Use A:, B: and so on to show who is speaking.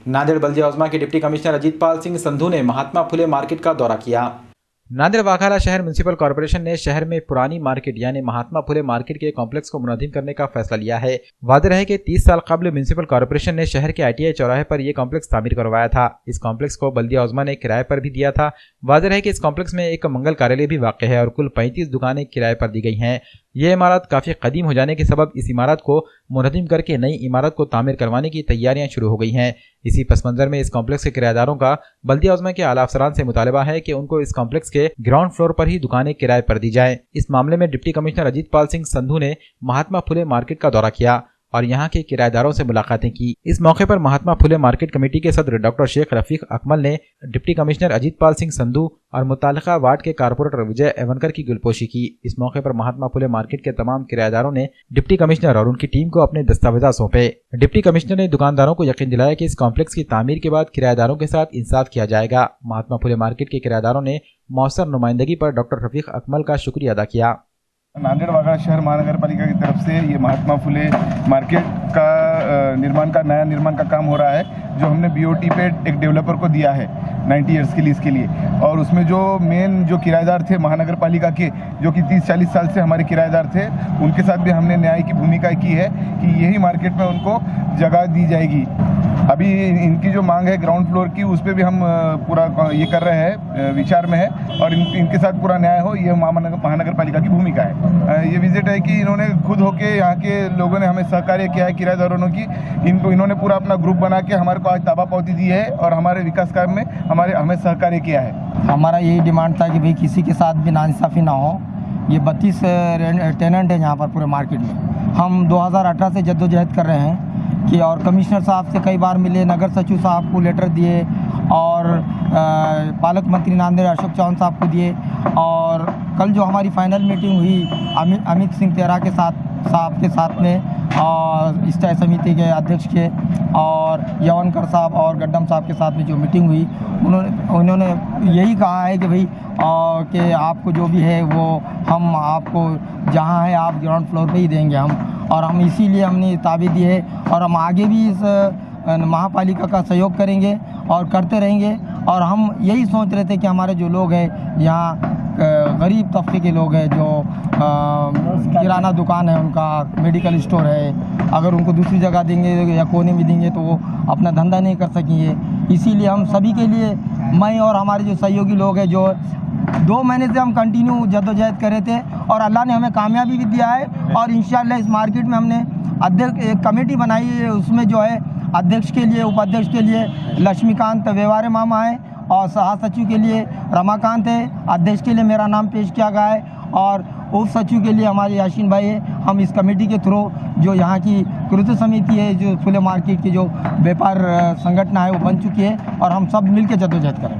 A: नांदेड़ बल्दिया औजमा के deputy commissioner Ajitpal Singh Sandhu ने Mahatma Phule market का दौरा किया। नांदेड़ वाघाला शहर म्युनिसिपल कॉर्पोरेशन ने शहर में पुरानी मार्केट यानी महात्मा फुले मार्केट के कॉम्प्लेक्स को मुनहदम करने का फैसला लिया है। वाज़ेह है कि 30 साल कबल म्युनिसिपल कॉर्पोरेशन ने शहर के ITI चौराहे पर यह कॉम्प्लेक्स तामीर करवाया था। इस कॉम्प्लेक्स को बल्दिया औजमा ने किराए पर भी दिया था। वाज़ेह है कि इस कॉम्प्लेक्स में एक मंगल कार्यालय भी वाक़ है और कुल 35 दुकानें किराए पर दी गई हैं। यह इमारत काफ़ी कदीम हो जाने के सबब इस इमारत को मुनहदम करके नई इमारत को तामीर करवाने की तैयारियां शुरू हो गई हैं। इसी पस मंज़र में इस कॉम्प्लेक्स के किराएदारों का बल्दिया औजमा के आला अफसरान से मुतालबा है कि उनको इस कॉम्प्लेक्स के ग्राउंड फ्लोर पर ही दुकानें किराए पर दी जाएं। इस मामले में डिप्टी कमिश्नर अजीतपाल सिंह संधू ने महात्मा फुले मार्केट का दौरा किया और यहाँ के किराएदारों से मुलाकातें की। इस मौके पर महात्मा फुले मार्केट कमेटी के सदर डॉक्टर शेख रफीक अकमल ने डिप्टी कमिश्नर अजीतपाल सिंह संधू और मुतालिका वार्ड के कारपोरेटर विजय एवनकर की गुलपोशी की। इस मौके पर महात्मा फुले मार्केट के तमाम किराएदारों ने डिप्टी कमिश्नर और उनकी टीम को अपने दस्तावेजा सौंपे। डिप्टी कमिश्नर ने दुकानदारों को यकीन दिलाया कि इस कॉम्प्लेक्स की तामीर के बाद किराएदारों के साथ इंसाफ किया जाएगा। महात्मा फुले मार्केट के किराएदारों ने मौसर नुमाइंदगी पर डॉक्टर रफीक अकमल का शुक्रिया अदा किया।
B: नांदेड़ वाघाला शहर महानगर पालिका की तरफ से ये महात्मा फुले मार्केट का नया निर्माण का काम हो रहा है, जो हमने BOT पे एक डेवलपर को दिया है 90 ईयर्स के लिए इसके लिए। और उसमें जो मेन जो किराएदार थे महानगर पालिका के, जो कि 30-40 साल से हमारे किराएदार थे, उनके साथ भी हमने न्याय की भूमिका की है कि यही मार्केट में उनको जगह दी जाएगी। अभी इनकी जो मांग है ग्राउंड फ्लोर की, उस पर भी हम पूरा ये कर रहे हैं, विचार में है और इनके साथ पूरा न्याय हो, ये महानगर पालिका की भूमिका है। ये विजिट है कि इन्होंने खुद होके यहाँ के लोगों ने हमें सहकार्य किया है, किराएदारों की। इन्होंने पूरा अपना ग्रुप बना के हमारे को आज ताबा पावती दी है और हमारे विकास कार्य में हमें सहकार्य किया है।
C: हमारा यही डिमांड था कि भाई किसी के साथ भी नाइंसाफ़ी ना हो। ये 32 टेनेंट हैं यहाँ पर पूरे मार्केट में। हम 2018 से जद्दोजहद कर रहे हैं कि और कमिश्नर साहब से कई बार मिले, नगर सचिव साहब को लेटर दिए और पालक मंत्री नांदेड़ अशोक चौहान साहब को दिए। और कल जो हमारी फाइनल मीटिंग हुई अमित सिंह तेरा के साथ में और स्थायी समिति के अध्यक्ष के और यवनकर साहब और गड्डम साहब के साथ में जो मीटिंग हुई, उन्होंने यही कहा है कि भाई कि आपको जो भी है वो हम आपको जहां है आप ग्राउंड फ्लोर पे ही देंगे और हम इसीलिए हमने ताबीज़ दी है और हम आगे भी इस महापालिका का सहयोग करेंगे और करते रहेंगे। और हम यही सोच रहे थे कि हमारे जो लोग हैं यहाँ गरीब तबके के लोग हैं, जो किराना दुकान है, उनका मेडिकल स्टोर है, अगर उनको दूसरी जगह देंगे या कोने में देंगे तो वो अपना धंधा नहीं कर सकेंगे। इसीलिए हम सभी के लिए, मैं और हमारे जो सहयोगी लोग हैं, जो 2 महीने से हम कंटिन्यू जद्दोजहद कर रहे थे और अल्लाह ने हमें कामयाबी भी दिया है। और इंशाअल्लाह इस मार्केट में हमने एक कमेटी बनाई है, उसमें जो है अध्यक्ष के लिए, उपाध्यक्ष के लिए लक्ष्मीकांत व्यवहारे मामा है और सह सचिव के लिए रमाकांत है, अध्यक्ष के लिए मेरा नाम पेश किया गया है और उप सचिव के लिए हमारे याशीन भाई है। हम इस कमेटी के थ्रू जो यहाँ की कृत्य समिति है, जो फुले मार्केट की जो व्यापार संगठन है, वो बन चुकी है और हम सब मिलकर जद्दोजहद करें।